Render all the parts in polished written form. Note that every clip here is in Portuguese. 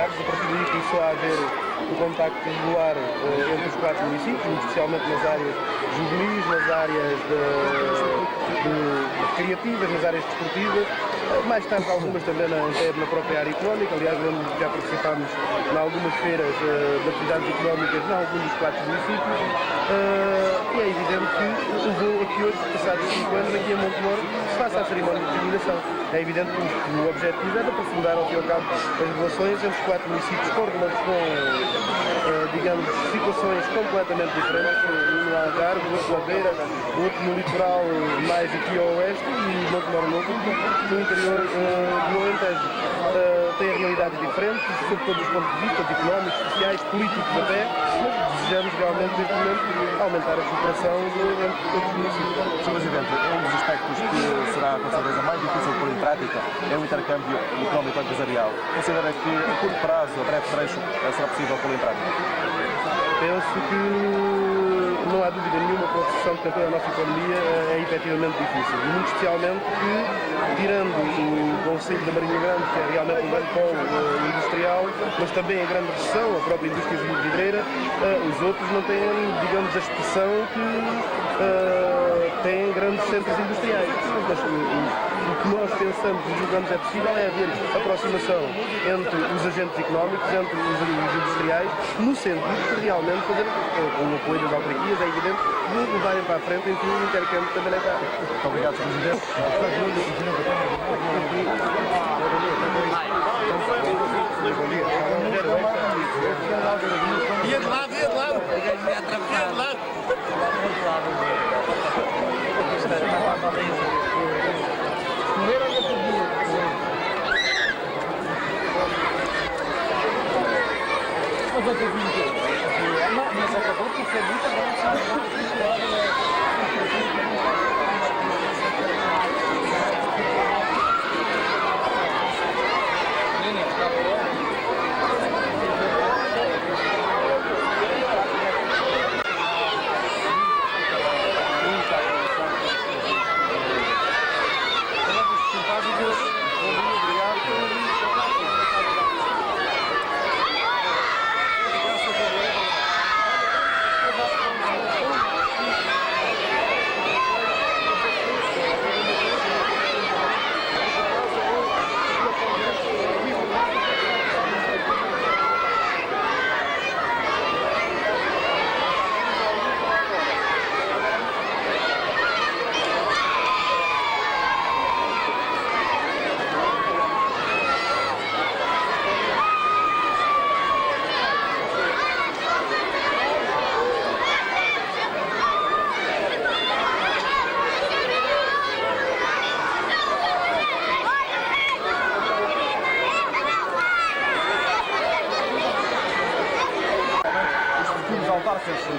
propriedades. A partir daí começou a haver um contacto regular entre os 4 municípios, especialmente nas áreas juvenis, nas áreas recreativas, nas áreas desportivas, mais tarde algumas também na própria área económica. Aliás, já participámos em algumas feiras de atividades económicas em alguns dos 4 municípios, e é evidente que levou aqui hoje, passados 5 anos, aqui em Montemor, se faça a cerimónia de terminação. É evidente que o objetivo é de aprofundar ao fim e ao cabo as relações entre os 4 municípios com digamos, situações completamente diferentes, um no Algarve, o outro na Beira, o outro no litoral mais aqui ao oeste e Montemor Novo, no interior do Alentejo. Tem realidades diferentes, sob todos os pontos de vista, económicos, sociais, políticos até, mas desejamos realmente neste momento aumentar a cooperação entre todos os municípios. Sr. Presidente, um dos aspectos que será com certeza mais difícil de pôr em prática é o intercâmbio económico empresarial. Considera que a curto prazo, a breve trecho, será possível pôr em prática? Penso que não há dúvida nenhuma que a recessão que tem toda a nossa economia é efetivamente difícil. Muito especialmente que, tirando o Conselho da Marinha Grande, que é realmente um grande polo industrial, mas também a grande recessão, a própria indústria vidreira, os outros não têm, digamos, a expressão que têm grandes centros industriais. Mas o que nós pensamos e julgamos é possível é haver aproximação entre os agentes económicos, entre os industriais, no sentido de realmente fazer, com o apoio das autarquias, é evidente, de levarem para a frente, enfim, o intercâmbio também é cá. Muito obrigado, Sr. Presidente. Ia de lado, ia de lado. Ia de lado. Mas eu tenho mas acabou por ser muito bom.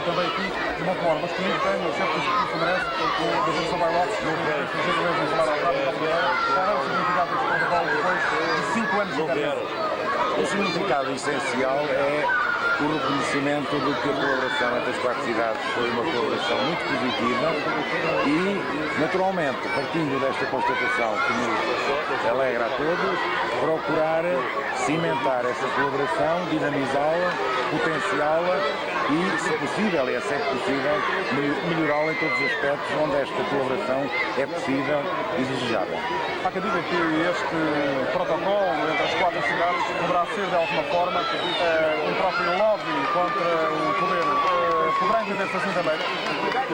Também aqui de Montemor, mas comigo tenho o chefe do Instituto Merece, da Geração Bailópolis, que não falar ao rádio qual é o significado deste protocolo depois de 5 anos de internet? O significado essencial é o reconhecimento de que a colaboração entre as 4 cidades foi uma colaboração muito positiva e, naturalmente, partindo desta constatação que nos alegra a todos, procurar cimentar essa colaboração, dinamizá-la, potenciá-la e, se possível, e é sempre possível, melhorá-la em todos os aspectos onde esta colaboração é possível e desejável. Há quem diga que este protocolo entre as 4 cidades poderá ser, de alguma forma, um próprio lobby contra o poder. Poderá entender-se assim também?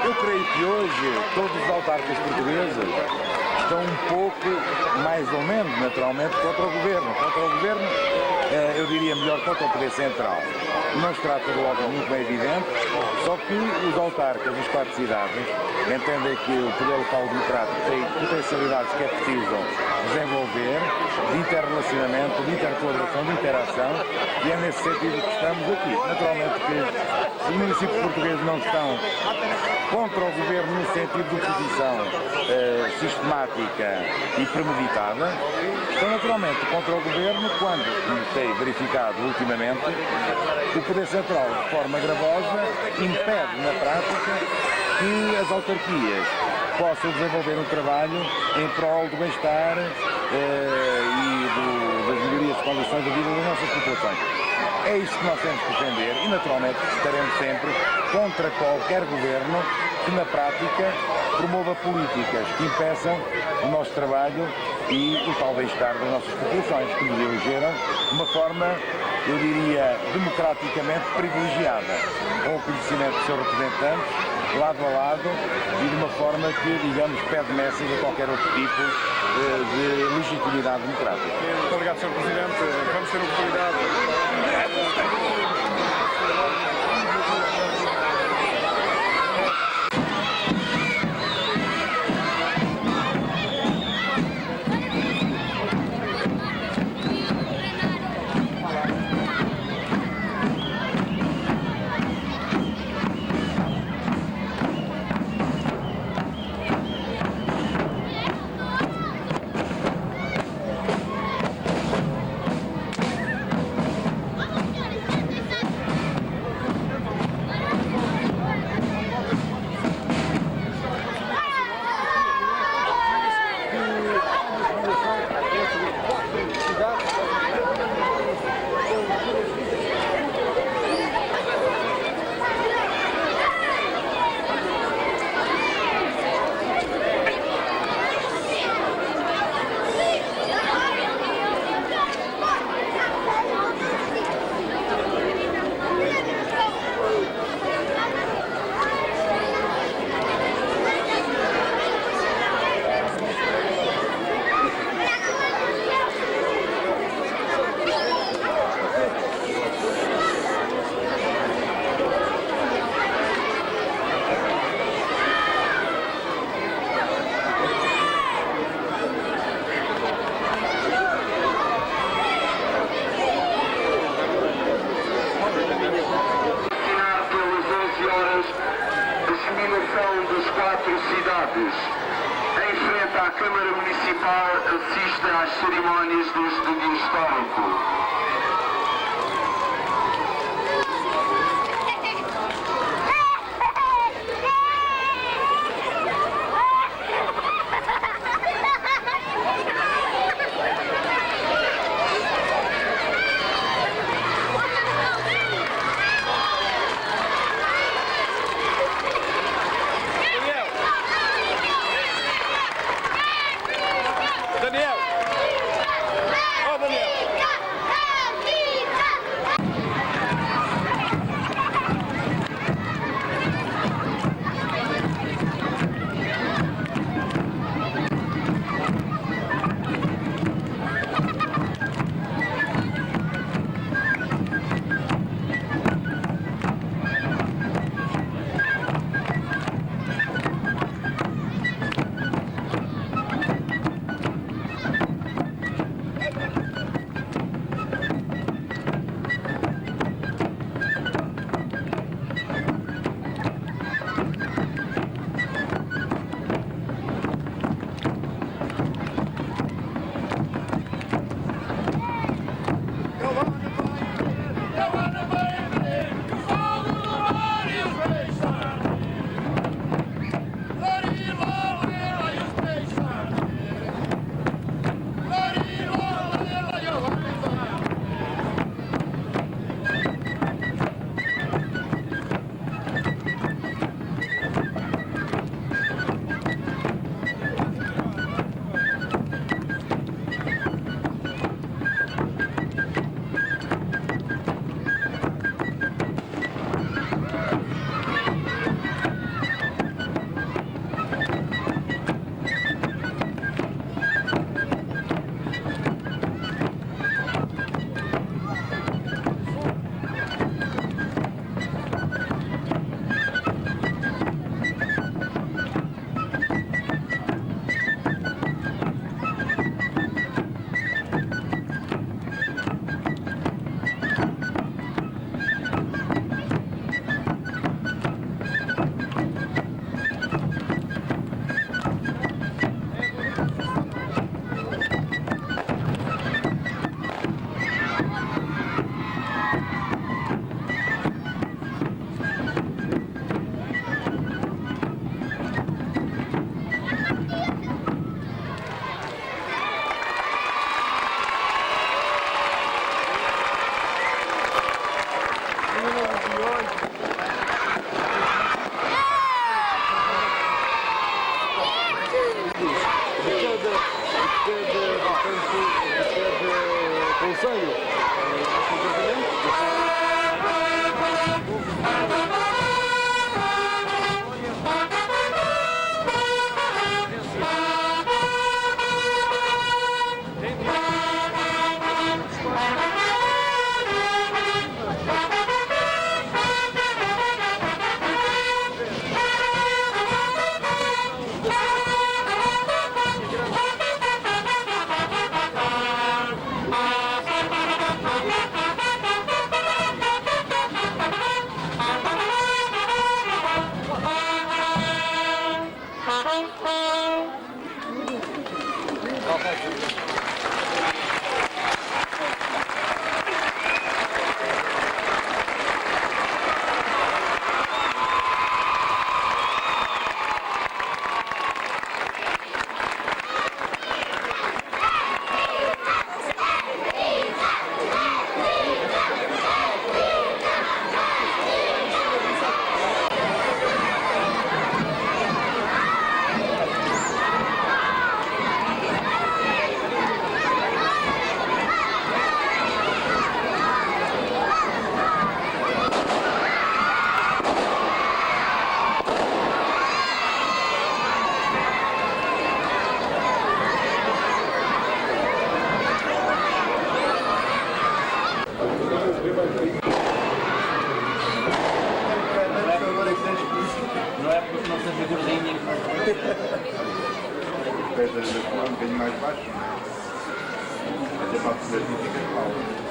Eu creio que hoje todos os autarcas portugueses estão um pouco, mais ou menos, naturalmente, contra o governo. Contra o governo, eu diria melhor, contra o poder central. Não se trata de lobby muito bem evidente, só que os autarcas das 4 cidades entendem que o poder local democrático tem potencialidades que é preciso desenvolver, de interrelacionamento, de intercolaboração, de interação, e é nesse sentido que estamos aqui. Naturalmente que os municípios portugueses não estão contra o governo no sentido de oposição sistemática e premeditada, estão naturalmente contra o governo quando, como tem verificado ultimamente, o poder central, de forma gravosa, impede na prática que as autarquias possam desenvolver um trabalho em prol do bem-estar das melhorias de condições de vida das nossas populações. É isto que nós temos que defender e, naturalmente, estaremos sempre contra qualquer governo que, na prática, promova políticas que impeçam o nosso trabalho e o tal bem-estar das nossas populações, que nos elegeram de uma forma, eu diria, democraticamente privilegiada, com o conhecimento dos seus representantes, lado a lado, e de uma forma que, digamos, pede messas a qualquer outro tipo de legitimidade democrática. Muito obrigado, Sr. Presidente. Vamos ter oportunidade. Das 4 cidades. Em frente à Câmara Municipal assiste às cerimónias deste dia histórico. Daniel! Oh, Daniel! vez de falar um bocadinho mais baixo, até para perceber que fica claro.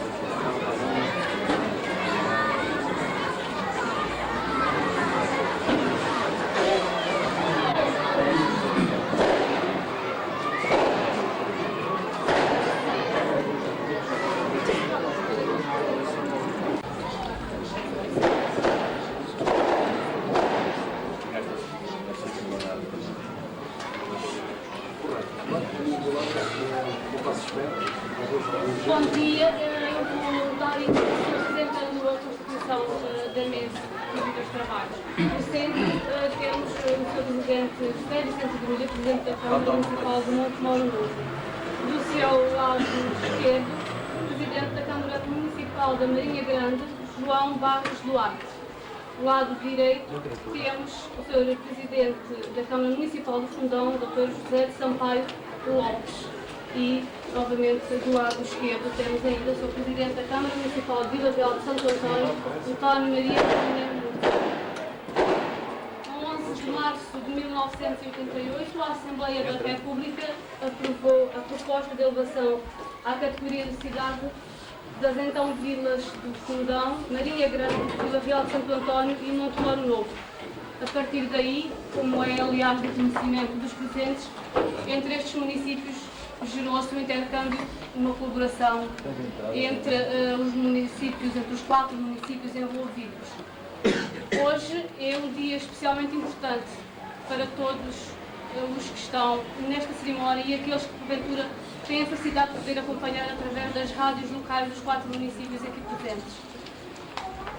Bom dia, eu vou dar início apresentando a constituição da mesa dos trabalhos. No centro temos o Sr. Presidente José Vicente Grulha, Presidente da Câmara Municipal de Montemoro Novo. Do seu lado esquerdo, o Presidente da Câmara Municipal da Marinha Grande, João Barros Duarte. Do lado direito temos o Sr. Presidente da Câmara Municipal de Fundão, Dr. José de Sampaio Lopes. E, novamente, do lado esquerdo temos ainda o Sr. Presidente da Câmara Municipal de Vila Real de Santo António, António Maria Carneiro Nunes. No 11 de março de 1988, a Assembleia da República aprovou a proposta de elevação à categoria de cidade das então vilas do Fundão, Marinha Grande, Vila Real de Santo António e Montemoro Novo. A partir daí, como é aliás do conhecimento dos presentes, entre estes municípios gerou-se um intercâmbio, uma colaboração entre os municípios, entre os 4 municípios envolvidos. Hoje é um dia especialmente importante para todos os que estão nesta cerimónia e aqueles que, porventura, têm a felicidade de poder acompanhar através das rádios locais dos 4 municípios aqui presentes.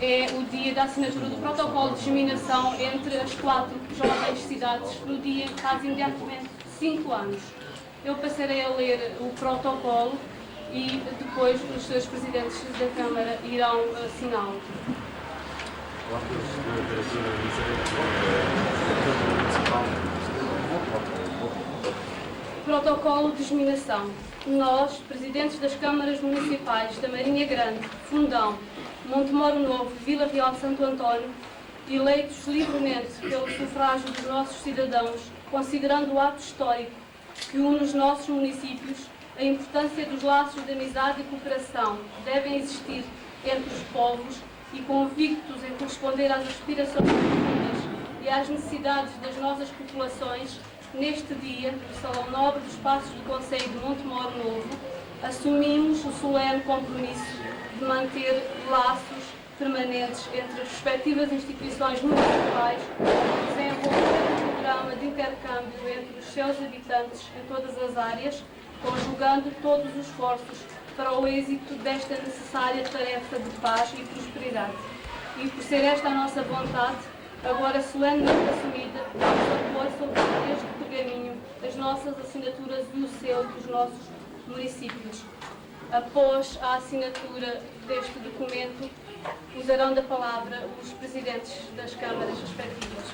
É o dia da assinatura do protocolo de germinação entre as 4 jovens cidades, no dia que faz imediatamente 5 anos. Eu passarei a ler o protocolo e depois os seus presidentes da Câmara irão assiná-lo. Protocolo de germinação. Nós, presidentes das câmaras municipais da Marinha Grande, Fundão, Montemoro Novo, Vila Real de Santo António, eleitos livremente pelo sufrágio dos nossos cidadãos, considerando o ato histórico que une os nossos municípios, a importância dos laços de amizade e cooperação devem existir entre os povos e convictos em corresponder às aspirações profundas e às necessidades das nossas populações, neste dia, no Salão Nobre dos Passos do Concelho de Montemoro Novo, assumimos o solene compromisso de manter laços permanentes entre as respectivas instituições municipais, desenvolver um programa de intercâmbio entre os seus habitantes em todas as áreas, conjugando todos os esforços para o êxito desta necessária tarefa de paz e prosperidade. E por ser esta a nossa vontade, agora solenemente assumida, vamos apor sobre este pergaminho as nossas assinaturas e o selo dos nossos municípios. Após a assinatura deste documento, usarão da palavra os presidentes das câmaras respectivas.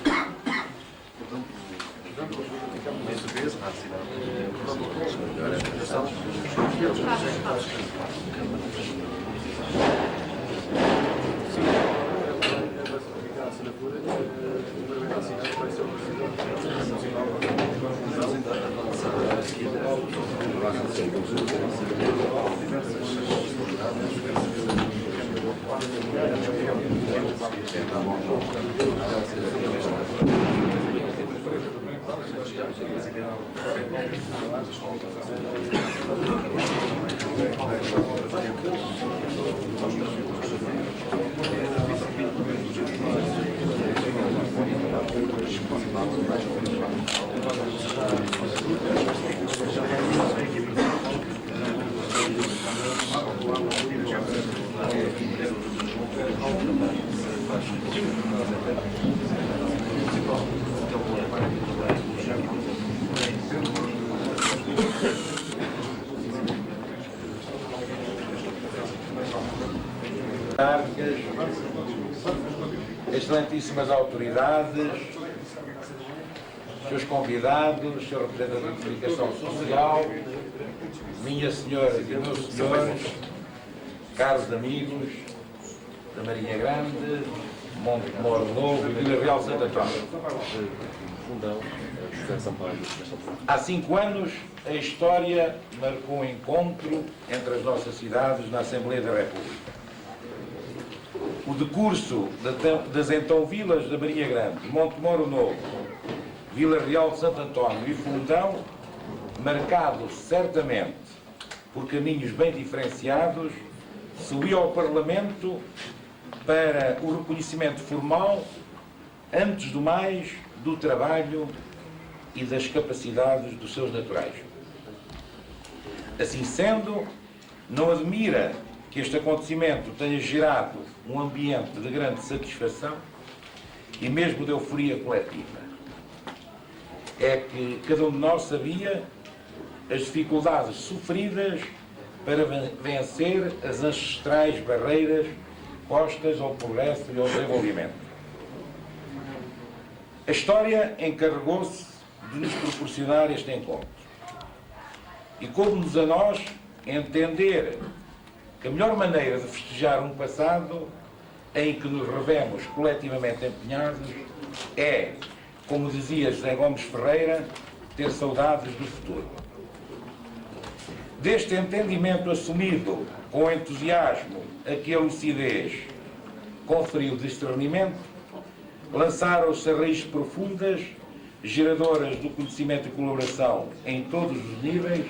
Excelentíssimas autoridades, seus convidados, seus representantes de comunicação social, minhas senhoras e meus senhores, caros amigos da Marinha Grande, Montemor Novo e Vila Real de Santo António. Há 5 anos, a história marcou um encontro entre as nossas cidades na Assembleia da República. O decurso das então vilas da Marinha Grande, Montemor Novo, Vila Real de Santo António e Fundão, marcado certamente por caminhos bem diferenciados, subiu ao Parlamento para o reconhecimento formal, antes do mais, do trabalho e das capacidades dos seus naturais. Assim sendo, não admira que este acontecimento tenha gerado um ambiente de grande satisfação e mesmo de euforia coletiva. É que cada um de nós sabia as dificuldades sofridas para vencer as ancestrais barreiras postas ao progresso e ao desenvolvimento. A história encarregou-se de nos proporcionar este encontro. E coube-nos a nós entender que a melhor maneira de festejar um passado em que nos revemos coletivamente empenhados é, como dizia José Gomes Ferreira, ter saudades do futuro. Deste entendimento assumido com entusiasmo a que a lucidez conferiu discernimento, lançaram-se raízes profundas, geradoras do conhecimento e colaboração em todos os níveis,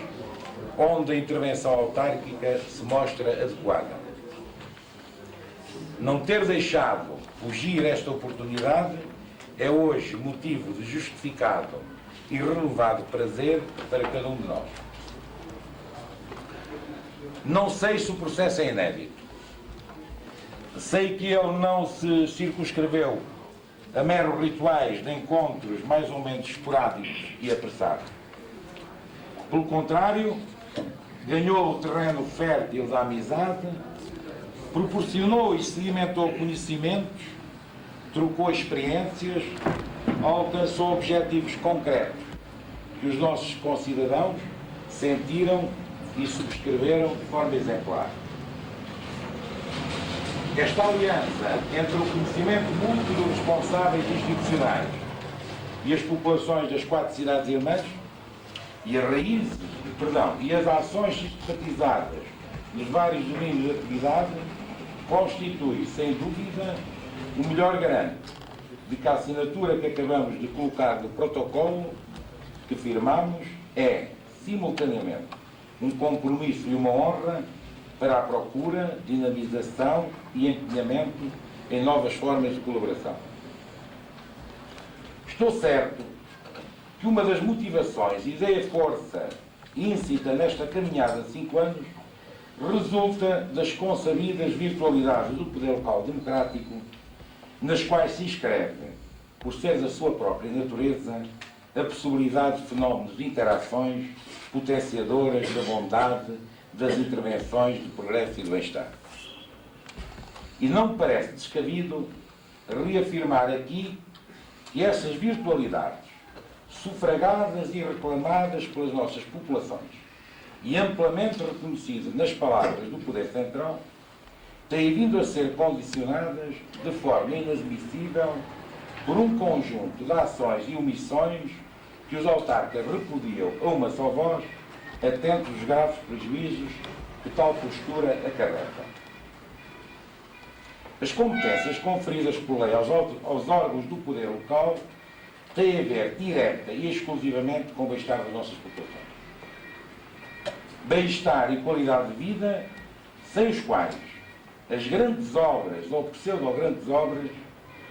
onde a intervenção autárquica se mostra adequada. Não ter deixado fugir esta oportunidade é hoje motivo de justificado e renovado prazer para cada um de nós. Não sei se o processo é inédito. Sei que ele não se circunscreveu a meros rituais de encontros mais ou menos esporádicos e apressados. Pelo contrário, ganhou o terreno fértil da amizade, proporcionou e sedimentou conhecimentos, trocou experiências, alcançou objetivos concretos que os nossos concidadãos sentiram e subscreveram de forma exemplar. Esta aliança entre o conhecimento mútuo dos responsáveis institucionais e as populações das 4 cidades irmãs e as ações sistematizadas nos vários domínios de atividade constitui, sem dúvida, o melhor garante de que a assinatura que acabamos de colocar no protocolo que firmamos é, simultaneamente, um compromisso e uma honra para a procura, dinamização e empenhamento em novas formas de colaboração. Estou certo que uma das motivações e ideia-força íncita nesta caminhada de 5 anos resulta das consabidas virtualidades do poder local democrático, nas quais se inscreve, por ser da sua própria natureza, a possibilidade de fenómenos de interações potenciadoras da bondade, das intervenções de progresso e de bem-estar. E não me parece descabido reafirmar aqui que essas virtualidades, sufragadas e reclamadas pelas nossas populações e amplamente reconhecidas nas palavras do Poder Central, têm vindo a ser condicionadas de forma inadmissível por um conjunto de ações e omissões que os autarcas repudiam a uma só voz, atentos aos graves prejuízos que tal postura acarreta. As competências conferidas por lei aos órgãos do poder local têm a ver direta e exclusivamente com o bem-estar das nossas populações. Bem-estar e qualidade de vida, sem os quais as grandes obras ou pseudo-grandes obras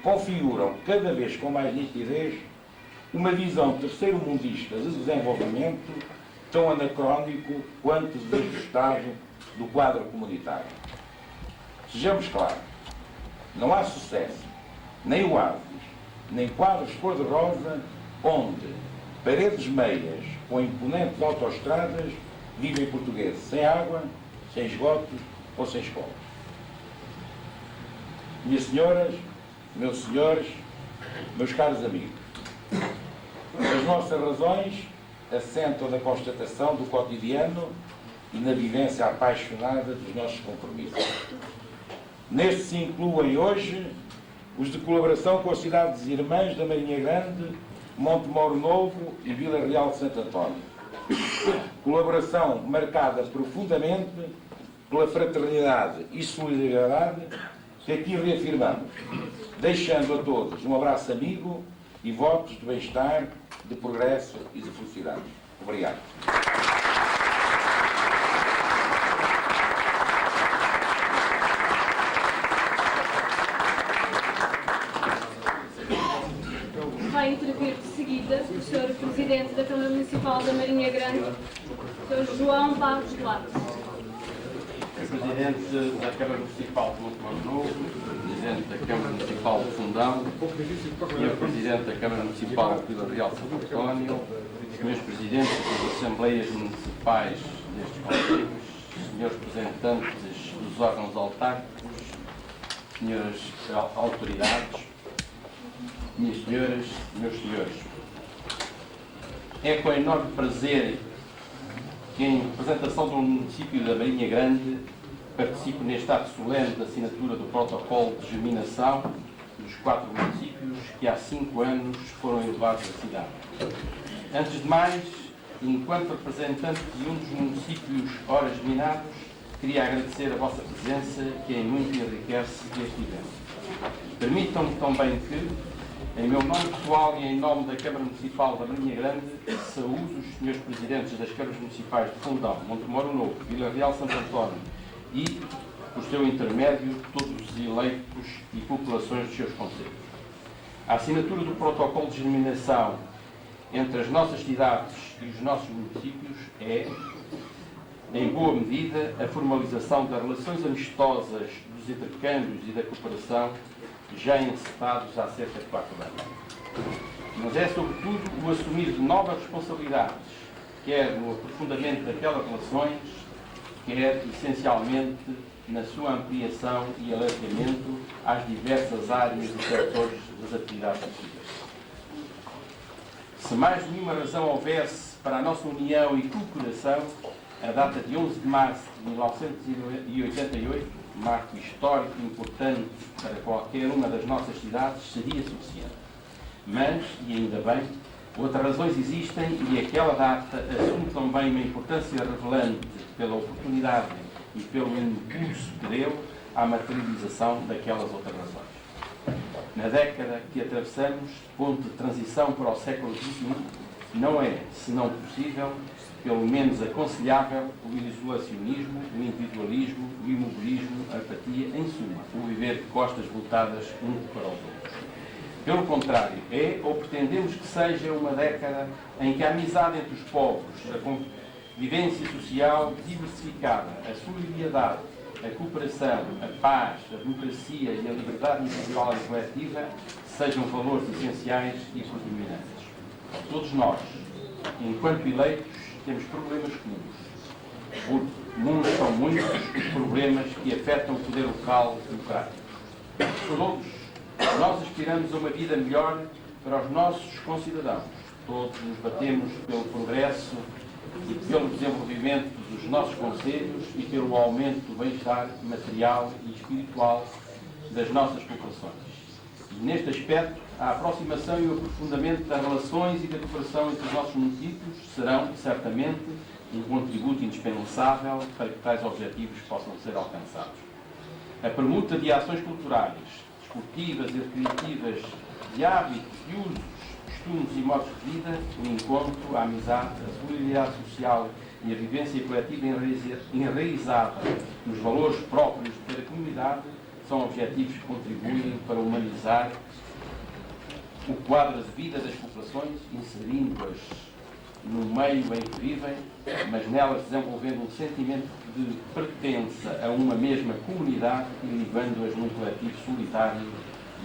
configuram cada vez com mais nitidez uma visão terceiro-mundista de desenvolvimento tão anacrónico quanto desajustado do quadro comunitário. Sejamos claros, não há sucesso, nem oásis, nem quadros cor-de-rosa onde paredes meias com imponentes autoestradas vivem portugueses sem água, sem esgotos ou sem escolas. Minhas senhoras, meus senhores, meus caros amigos, as nossas razões assentam na constatação do cotidiano e na vivência apaixonada dos nossos compromissos. Neste se incluem hoje os de colaboração com as cidades irmãs da Marinha Grande, Montemoro Novo e Vila Real de Santo António. Colaboração marcada profundamente pela fraternidade e solidariedade que aqui reafirmamos, deixando a todos um abraço amigo e votos de bem-estar, de progresso e de felicidade. Obrigado. Vai intervir de seguida o Sr. Presidente da Câmara Municipal da Marinha Grande, Sr. João Barros Duarte. Presidente da Câmara Municipal de Montemoro Novo, Presidente da Câmara Municipal de Fundão, Sr. Presidente da Câmara Municipal de Vila Real de Santo António, Srs. Presidentes das Assembleias Municipais destes concelhos, Srs. Representantes dos órgãos autárquicos, Sras. Autoridades, Minhas Senhoras, Meus Senhores. É com enorme prazer que, em representação do município da Marinha Grande, participo neste ato solene da assinatura do protocolo de germinação dos 4 municípios que há 5 anos foram elevados à cidade. Antes de mais, enquanto representante de um dos municípios ora germinados, queria agradecer a vossa presença, que em muito enriquece este evento. Permitam-me também que, em meu nome pessoal e em nome da Câmara Municipal da Marinha Grande, saúdo os senhores presidentes das Câmaras Municipais de Fundão, Montemoro Novo, Vila Real de Santo António e, por seu intermédio, todos os eleitos e populações dos seus concelhos. A assinatura do protocolo de germinação entre as nossas cidades e os nossos municípios é, em boa medida, a formalização das relações amistosas, dos intercâmbios e da cooperação já encetados há cerca de 4 anos. Mas é, sobretudo, o assumir de novas responsabilidades, quer no aprofundamento daquelas relações, quer, essencialmente, na sua ampliação e alargamento às diversas áreas e setores das atividades possíveis. Se mais nenhuma razão houvesse para a nossa união e cooperação, a data de 11 de março de 1988, marco histórico importante para qualquer uma das nossas cidades, seria suficiente. Mas, e ainda bem, outras razões existem e aquela data assume também uma importância revelante pela oportunidade e pelo impulso que deu à materialização daquelas outras razões. Na década que atravessamos, ponto de transição para o século XXI, não é, se não possível, pelo menos aconselhável, o isolacionismo, o individualismo, o imobilismo, a apatia, em suma, o viver de costas voltadas uns para os outros. Pelo contrário, é ou pretendemos que seja uma década em que a amizade entre os povos, a convivência social diversificada, a solidariedade, a cooperação, a paz, a democracia e a liberdade individual e coletiva sejam valores essenciais e predominantes. Todos nós, enquanto eleitos, temos problemas comuns. Porque muitos são muitos os problemas que afetam o poder local democrático. Todos nós aspiramos a uma vida melhor para os nossos concidadãos. Todos nos batemos pelo progresso e pelo desenvolvimento dos nossos concelhos e pelo aumento do bem-estar material e espiritual das nossas populações. E neste aspecto, a aproximação e o aprofundamento das relações e da cooperação entre os nossos municípios serão, certamente, um contributo indispensável para que tais objetivos possam ser alcançados. A permuta de ações culturais, desportivas e recreativas, de hábitos, de usos, costumes e modos de vida, o encontro, a amizade, a solidariedade social e a vivência coletiva enraizada nos valores próprios de cada comunidade são objetivos que contribuem para humanizar o quadro de vida das populações, inserindo-as no meio em que vivem, mas nelas desenvolvendo um sentimento de pertença a uma mesma comunidade e ligando-as num coletivo solidário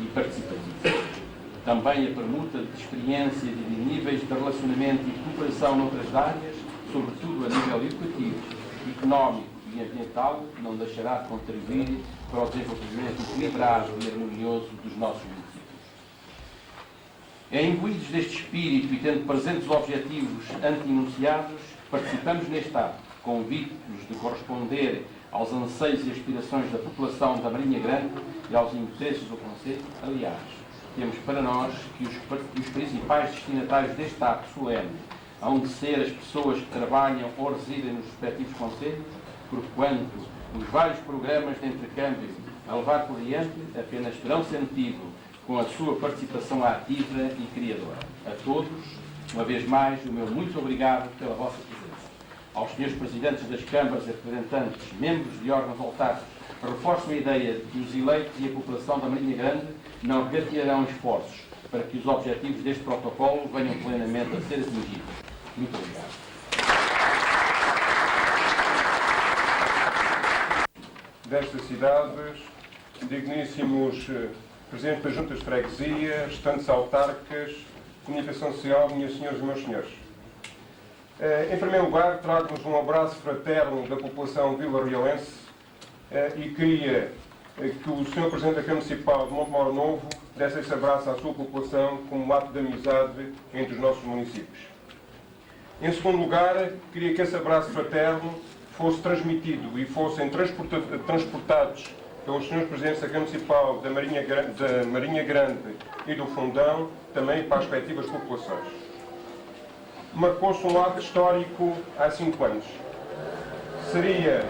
e participativo. Também a permuta de experiência de níveis de relacionamento e cooperação noutras áreas, sobretudo a nível educativo, económico e ambiental, não deixará de contribuir para o desenvolvimento equilibrado e harmonioso dos nossos municípios. É imbuídos deste espírito e tendo presentes os objetivos antenunciados, participamos neste ato, convictos de corresponder aos anseios e aspirações da população da Marinha Grande e aos interesses do Conselho. Aliás, temos para nós que os principais destinatários deste ato solene hão de ser as pessoas que trabalham ou residem nos respectivos concelhos, porquanto os vários programas de intercâmbio a levar por diante apenas terão sentido com a sua participação ativa e criadora. A todos, uma vez mais, o meu muito obrigado pela vossa presença. Aos senhores presidentes das câmaras e representantes, membros de órgãos autárquicos, reforço a ideia de que os eleitos e a população da Marinha Grande não retirarão esforços para que os objetivos deste protocolo venham plenamente a ser atingidos. Muito obrigado. Destas cidades, digníssimos Presidentes das Juntas de Freguesia, restantes autarcas, Comunicação Social, minhas senhoras e meus senhores. Em primeiro lugar, trago-vos um abraço fraterno da população vila-realense e queria que o Sr. Presidente da Câmara Municipal de Montemor Novo desse esse abraço à sua população como um ato de amizade entre os nossos municípios. Em segundo lugar, queria que esse abraço fraterno fosse transmitido e fossem transportados pelos Srs. Presidentes da Câmara Municipal da Marinha Grande e do Fundão, também para as respectivas populações. Marcou-se um ato histórico há 5 anos. Seria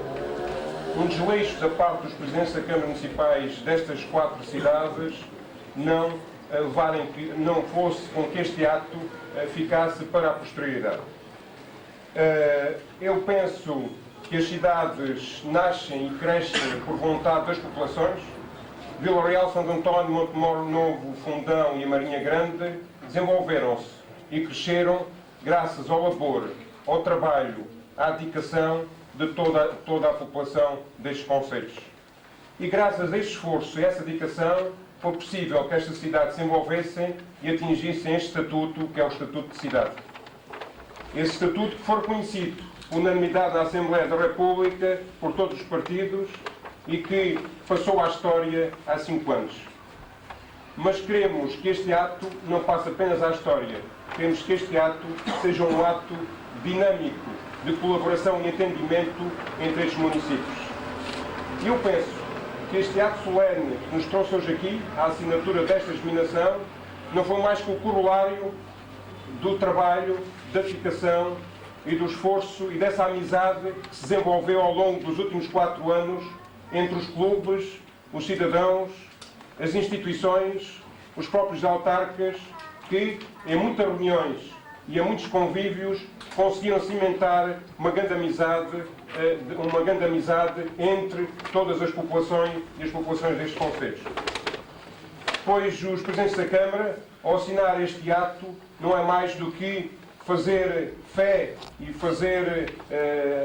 um desleixo da parte dos Presidentes da Câmara Municipais destas 4 cidades não fosse com que este ato ficasse para a posterioridade. Eu penso que as cidades nascem e crescem por vontade das populações. Vila Real, Santo António, Montemor Novo, Fundão e a Marinha Grande desenvolveram-se e cresceram graças ao labor, ao trabalho, à dedicação de toda a população destes concelhos. E graças a este esforço e a essa dedicação foi possível que estas cidades se envolvessem e atingissem este estatuto, que é o Estatuto de Cidade. Esse estatuto que foi reconhecido por unanimidade na Assembleia da República por todos os partidos e que passou à história há 5 anos. Mas queremos que este ato não passe apenas à história. Queremos que este ato seja um ato dinâmico de colaboração e entendimento entre estes municípios. E eu penso que este ato solene que nos trouxe hoje aqui, a assinatura desta examinação, não foi mais que o corolário do trabalho, da dedicação e do esforço e dessa amizade que se desenvolveu ao longo dos últimos 4 anos entre os clubes, os cidadãos, as instituições, os próprios autarcas, que em muitas reuniões e em muitos convívios conseguiram cimentar uma grande amizade entre todas as populações e as populações destes concelhos. Pois os Presidentes da Câmara, ao assinar este ato, não é mais do que fazer fé e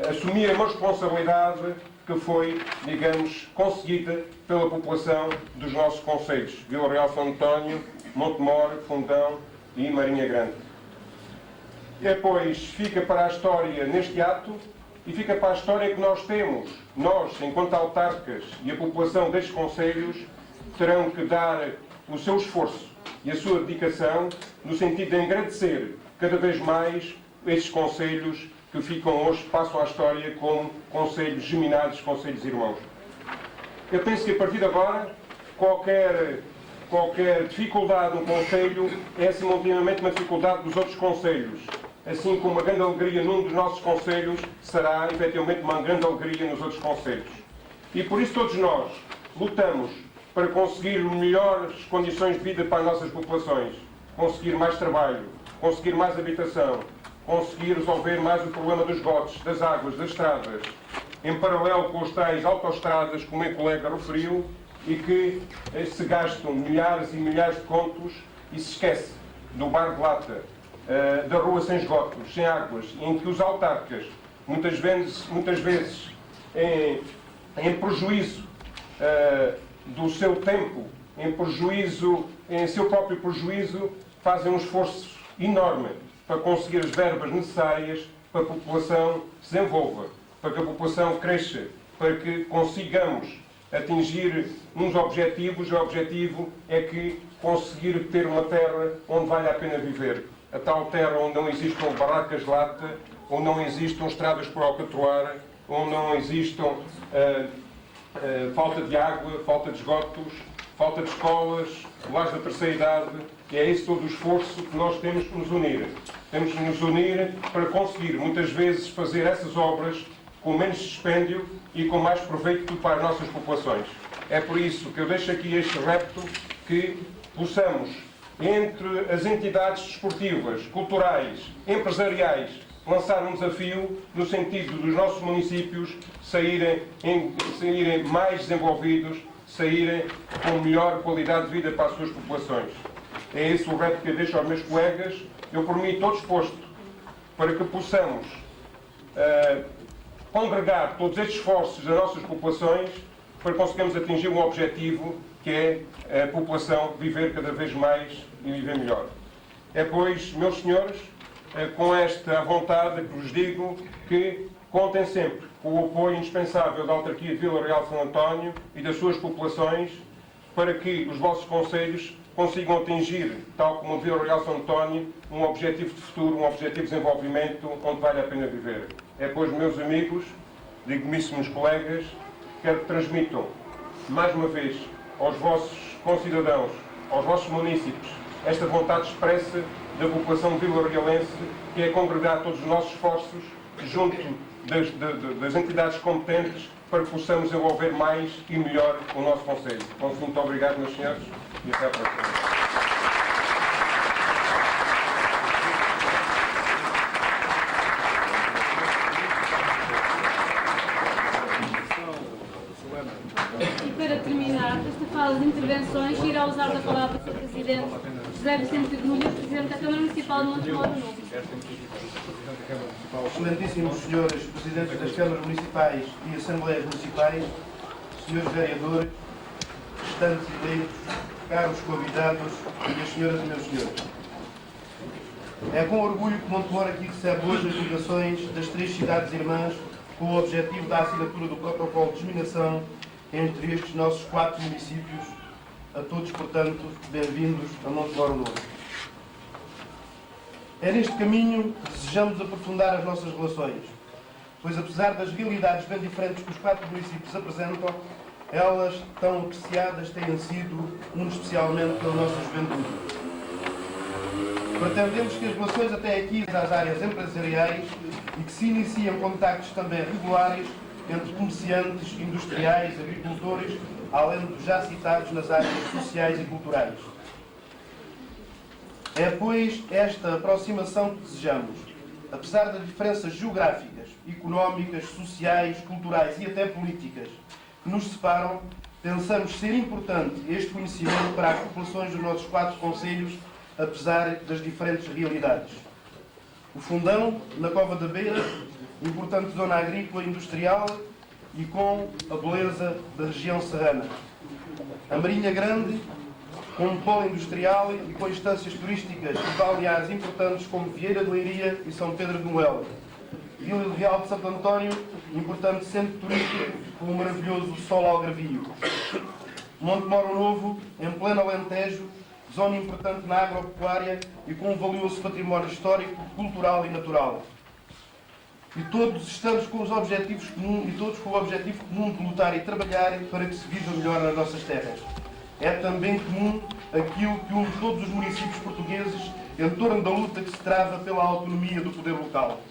assumir uma responsabilidade que foi, digamos, conseguida pela população dos nossos concelhos, Vila Real, São António, Montemor, Fundão e Marinha Grande. E depois fica para a história neste ato e fica para a história que nós temos, nós, enquanto autarcas e a população destes concelhos, terão que dar o seu esforço e a sua dedicação no sentido de agradecer cada vez mais estes concelhos que ficam hoje, passam à história como concelhos geminados, concelhos irmãos. Eu penso que a partir de agora, qualquer dificuldade no concelho é simultaneamente uma dificuldade dos outros concelhos. Assim como uma grande alegria num dos nossos concelhos será, efetivamente, uma grande alegria nos outros concelhos. E por isso todos nós lutamos para conseguir melhores condições de vida para as nossas populações, conseguir mais trabalho, conseguir mais habitação, conseguir resolver mais o problema dos esgotos, das águas, das estradas, em paralelo com os tais autoestradas, como o meu colega referiu, e que se gastam milhares e milhares de contos e se esquece do bar de lata, da rua sem esgotos, sem águas, em que os autarcas, muitas vezes em prejuízo do seu tempo, em seu próprio prejuízo, fazem um esforço enorme para conseguir as verbas necessárias para que a população se desenvolva, para que a população cresça, para que consigamos atingir uns objetivos. O objetivo é que conseguir ter uma terra onde vale a pena viver. A tal terra onde não existam barracas de lata, onde não existam estradas por alcatroar, onde não existam falta de água, falta de esgotos, falta de escolas, lares da terceira idade, e é esse todo o esforço que nós temos que nos unir. Temos que nos unir para conseguir, muitas vezes, fazer essas obras com menos dispêndio e com mais proveito para as nossas populações. É por isso que eu deixo aqui este repto, que possamos, entre as entidades desportivas, culturais, empresariais, lançar um desafio no sentido dos nossos municípios saírem mais desenvolvidos, saírem com melhor qualidade de vida para as suas populações. É esse o reto que eu deixo aos meus colegas. Eu, por mim, estou disposto para que possamos congregar todos estes esforços das nossas populações para conseguirmos atingir um objetivo, que é a população viver cada vez mais e viver melhor. É, pois, meus senhores, com esta vontade que vos digo que contem sempre com o apoio indispensável da autarquia de Vila Real de Santo António e das suas populações, para que os vossos concelhos consigam atingir, tal como o Vila Real de Santo António, um objetivo de futuro, um objetivo de desenvolvimento onde vale a pena viver. É, pois, meus amigos, digníssimos colegas, quero que transmitam, mais uma vez, aos vossos concidadãos, aos vossos munícipes, esta vontade expressa da população vila-realense, que é congregar todos os nossos esforços junto das entidades competentes para que possamos desenvolver mais e melhor o nosso concelho. Então, muito obrigado, meus senhores, e até à próxima. E para terminar esta fase de intervenções, irá usar da palavra o Sr. Presidente José Vicente de Núñez, Presidente da Câmara Municipal de Montemor do Novo. Excelentíssimos senhores Presidentes das Câmaras Municipais e Assembleias Municipais, senhores vereadores, restantes eleitos, caros convidados, minhas senhoras e meus senhores. É com orgulho que Montemor aqui recebe hoje as delegações das 3 cidades irmãs com o objetivo da assinatura do protocolo de discriminação entre estes nossos 4 municípios. A todos, portanto, bem-vindos a Montemor Novo. É neste caminho que desejamos aprofundar as nossas relações, pois apesar das realidades bem diferentes que os 4 municípios apresentam, elas, tão apreciadas, têm sido, especialmente pela nossa juventude. Pretendemos que as relações até aqui às áreas empresariais e que se iniciam contactos também regulares entre comerciantes, industriais, agricultores, além dos já citados nas áreas sociais e culturais. É, pois, esta aproximação que desejamos, apesar das diferenças geográficas, económicas, sociais, culturais e até políticas que nos separam, pensamos ser importante este conhecimento para as populações dos nossos 4 concelhos, apesar das diferentes realidades. O Fundão, na Cova da Beira, importante zona agrícola e industrial e com a beleza da região serrana. A Marinha Grande, com um polo industrial e com instâncias turísticas e balneares importantes como Vieira de Leiria e São Pedro de Noel. Vila Real de Santo António, importante centro turístico com o maravilhoso Sol Algarvio. Montemor Novo, em pleno Alentejo, zona importante na agropecuária e com um valioso património histórico, cultural e natural. E todos estamos com os objetivos comuns, e todos com o objetivo comum de lutar e trabalhar para que se viva melhor nas nossas terras. É também comum aquilo que une todos os municípios portugueses em torno da luta que se trava pela autonomia do poder local.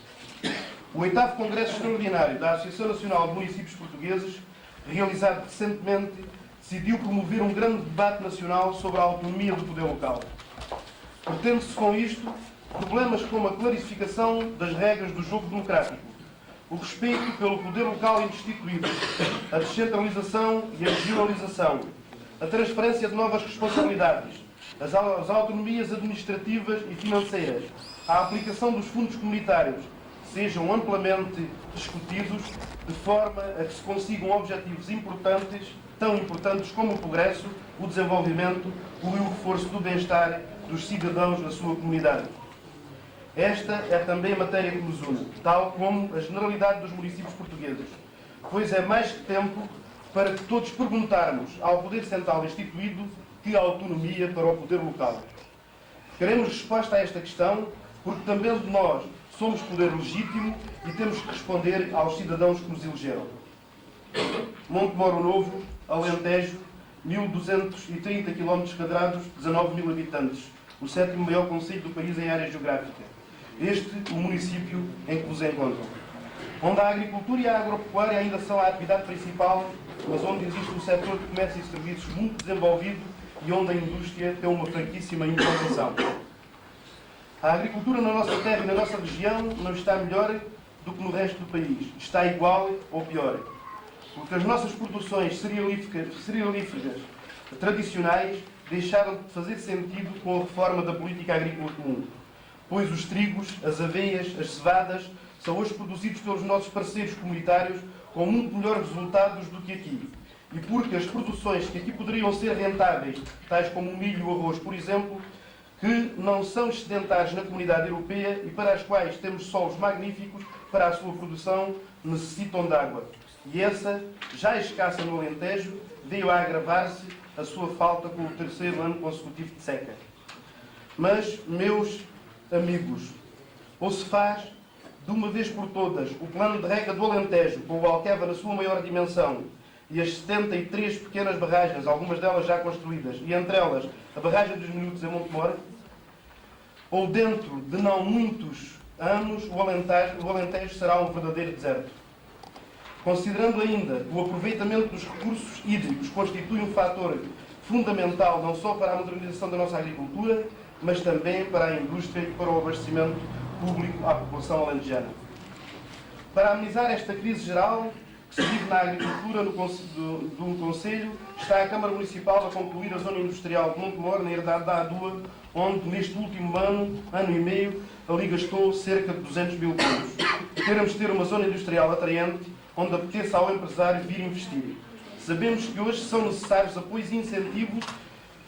O 8º Congresso Extraordinário da Associação Nacional de Municípios Portugueses, realizado recentemente, decidiu promover um grande debate nacional sobre a autonomia do poder local. Pretende-se com isto problemas como a clarificação das regras do jogo democrático, o respeito pelo poder local instituído, a descentralização e a regionalização, a transferência de novas responsabilidades, as autonomias administrativas e financeiras, a aplicação dos fundos comunitários, sejam amplamente discutidos de forma a que se consigam objetivos importantes, tão importantes como o progresso, o desenvolvimento e o reforço do bem-estar dos cidadãos na sua comunidade. Esta é também a matéria que nos une, tal como a generalidade dos municípios portugueses, pois é mais que tempo para que todos perguntarmos ao Poder Central instituído que autonomia para o poder local. Queremos resposta a esta questão porque também de nós Somos poder legítimo e temos que responder aos cidadãos que nos elegeram. Montemoro Novo, Alentejo, 1.230 km², 19.000 habitantes. O 7º maior concelho do país em área geográfica. Este, o município em que vos encontram. Onde a agricultura e a agropecuária ainda são a atividade principal, mas onde existe um setor de comércio e serviços muito desenvolvido e onde a indústria tem uma franquíssima implantação. A agricultura na nossa terra e na nossa região não está melhor do que no resto do país. Está igual ou pior. Porque as nossas produções cerealíferas tradicionais deixaram de fazer sentido com a reforma da política agrícola comum. Pois os trigos, as aveias, as cevadas são hoje produzidos pelos nossos parceiros comunitários com muito melhores resultados do que aqui. E porque as produções que aqui poderiam ser rentáveis, tais como o milho e o arroz, por exemplo, que não são excedentares na comunidade europeia e para as quais temos solos magníficos para a sua produção, necessitam de água. E essa, já escassa no Alentejo, veio a agravar-se a sua falta com o 3º ano consecutivo de seca. Mas, meus amigos, ou se faz, de uma vez por todas, o plano de rega do Alentejo, com o Alqueva na sua maior dimensão, e as 73 pequenas barragens, algumas delas já construídas, e entre elas a barragem dos Minutos em Montemor, ou dentro de não muitos anos o Alentejo será um verdadeiro deserto. Considerando ainda que o aproveitamento dos recursos hídricos constitui um fator fundamental não só para a modernização da nossa agricultura, mas também para a indústria e para o abastecimento público à população alentejana. Para amenizar esta crise geral que se vive na agricultura do Concelho, está a Câmara Municipal a concluir a zona industrial de Montemor, na herdade da ADUA, onde neste último ano e meio, ali gastou cerca de 200 mil contos. Queremos ter uma zona industrial atraente, onde apeteça ao empresário vir investir. Sabemos que hoje são necessários apoios e incentivos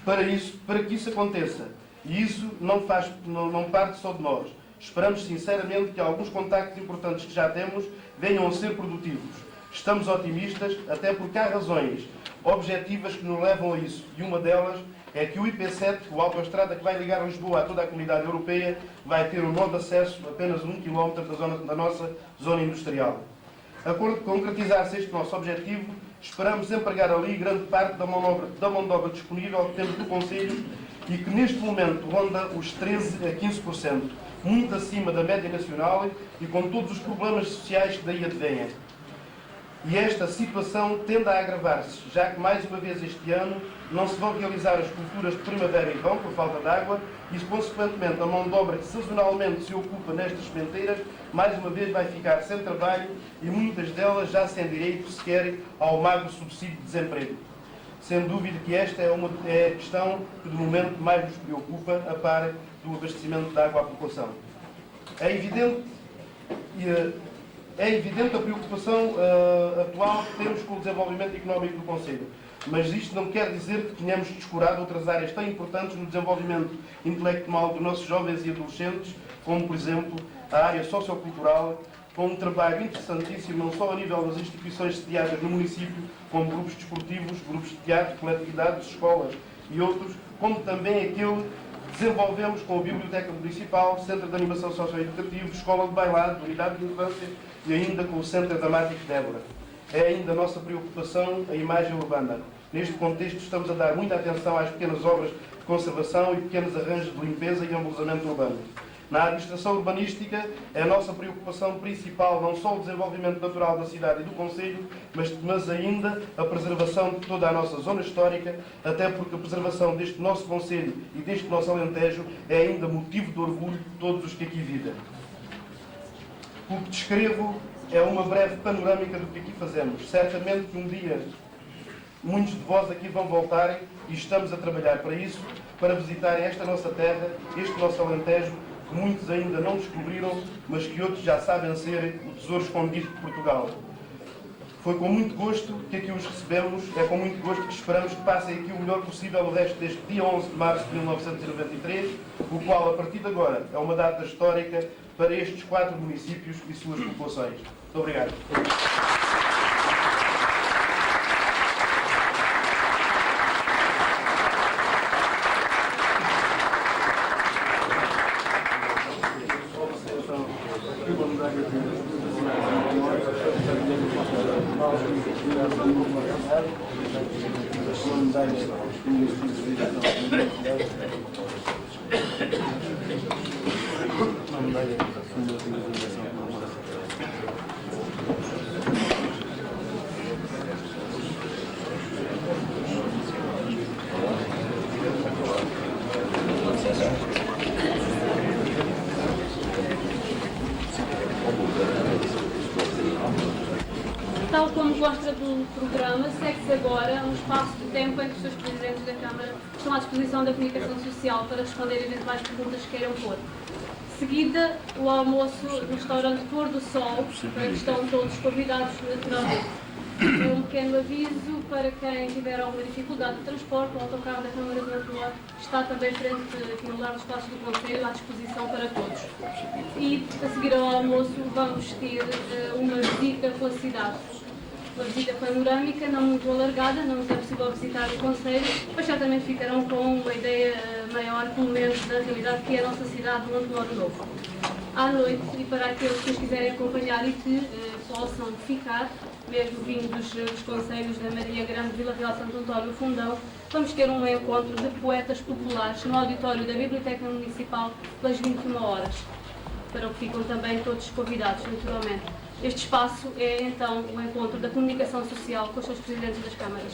para que isso aconteça. E isso não parte só de nós. Esperamos sinceramente que alguns contactos importantes que já temos venham a ser produtivos. Estamos otimistas, até porque há razões objetivas que nos levam a isso. E uma delas é que o IP7, a autoestrada que vai ligar Lisboa a toda a comunidade europeia, vai ter um nó de acesso apenas a 1 km da nossa zona industrial. A concretizar-se este nosso objetivo, esperamos empregar ali grande parte da mão de obra disponível que temos no Concelho e que neste momento ronda os 13% a 15%, muito acima da média nacional e com todos os problemas sociais que daí advêm. E esta situação tende a agravar-se, já que mais uma vez este ano não se vão realizar as culturas de primavera e verão por falta de água e, consequentemente, a mão de obra que sazonalmente se ocupa nestas sementeiras, mais uma vez vai ficar sem trabalho e muitas delas já sem direito sequer ao magro subsídio de desemprego. Sem dúvida que esta é a questão que, de momento, mais nos preocupa, a par do abastecimento de água à população. É evidente a preocupação atual que temos com o desenvolvimento económico do Concelho, mas isto não quer dizer que tenhamos descurado outras áreas tão importantes no desenvolvimento intelectual dos nossos jovens e adolescentes, como, por exemplo, a área sociocultural, com um trabalho interessantíssimo, não só a nível das instituições sediadas no município, como grupos desportivos, grupos de teatro, coletividades, escolas e outros, como também aquele que desenvolvemos com a Biblioteca Municipal, Centro de Animação Socioeducativo, Escola de Bailado, Unidade de Infância e ainda com o Centro Dramático de Débora. É ainda a nossa preocupação a imagem urbana. Neste contexto, estamos a dar muita atenção às pequenas obras de conservação e pequenos arranjos de limpeza e embelezamento urbano. Na administração urbanística, é a nossa preocupação principal não só o desenvolvimento natural da cidade e do Concelho, mas ainda a preservação de toda a nossa zona histórica, até porque a preservação deste nosso Concelho e deste nosso Alentejo é ainda motivo de orgulho de todos os que aqui vivem. O que descrevo é uma breve panorâmica do que aqui fazemos. Certamente que um dia muitos de vós aqui vão voltar e estamos a trabalhar para isso, para visitar esta nossa terra, este nosso Alentejo, que muitos ainda não descobriram, mas que outros já sabem ser o tesouro escondido de Portugal. Foi com muito gosto que aqui os recebemos, é com muito gosto que esperamos que passem aqui o melhor possível o resto deste dia 11 de março de 1993, o qual, a partir de agora, é uma data histórica para estes 4 municípios e suas populações. Muito obrigado. Tal como consta do programa, segue-se agora um espaço de tempo em que os seus presidentes da Câmara estão à disposição da comunicação social para responder a eventuais perguntas que queiram pôr. Seguida, o almoço no restaurante Pôr do Sol, para que estão todos convidados naturalmente. Um pequeno aviso para quem tiver alguma dificuldade de transporte, o autocarro da Câmara de Montemor está também frente aqui no lugar dos espaços do Conselho à disposição para todos. E a seguir ao almoço vamos ter uma visita pela cidade. Uma visita panorâmica, não muito alargada, não nos é possível visitar o Conselho, mas certamente ficarão com uma ideia maior, pelo menos, da realidade que é a nossa cidade de Montemor Novo. À noite, e para aqueles que os quiserem acompanhar e que possam ficar, mesmo vindo dos concelhos da Maria Grande, Vila Real, Santo António e Fundão, vamos ter um encontro de poetas populares no auditório da Biblioteca Municipal pelas 21 horas, para o que ficam também todos convidados, naturalmente. Este espaço é, então, o encontro da comunicação social com os seus presidentes das câmaras.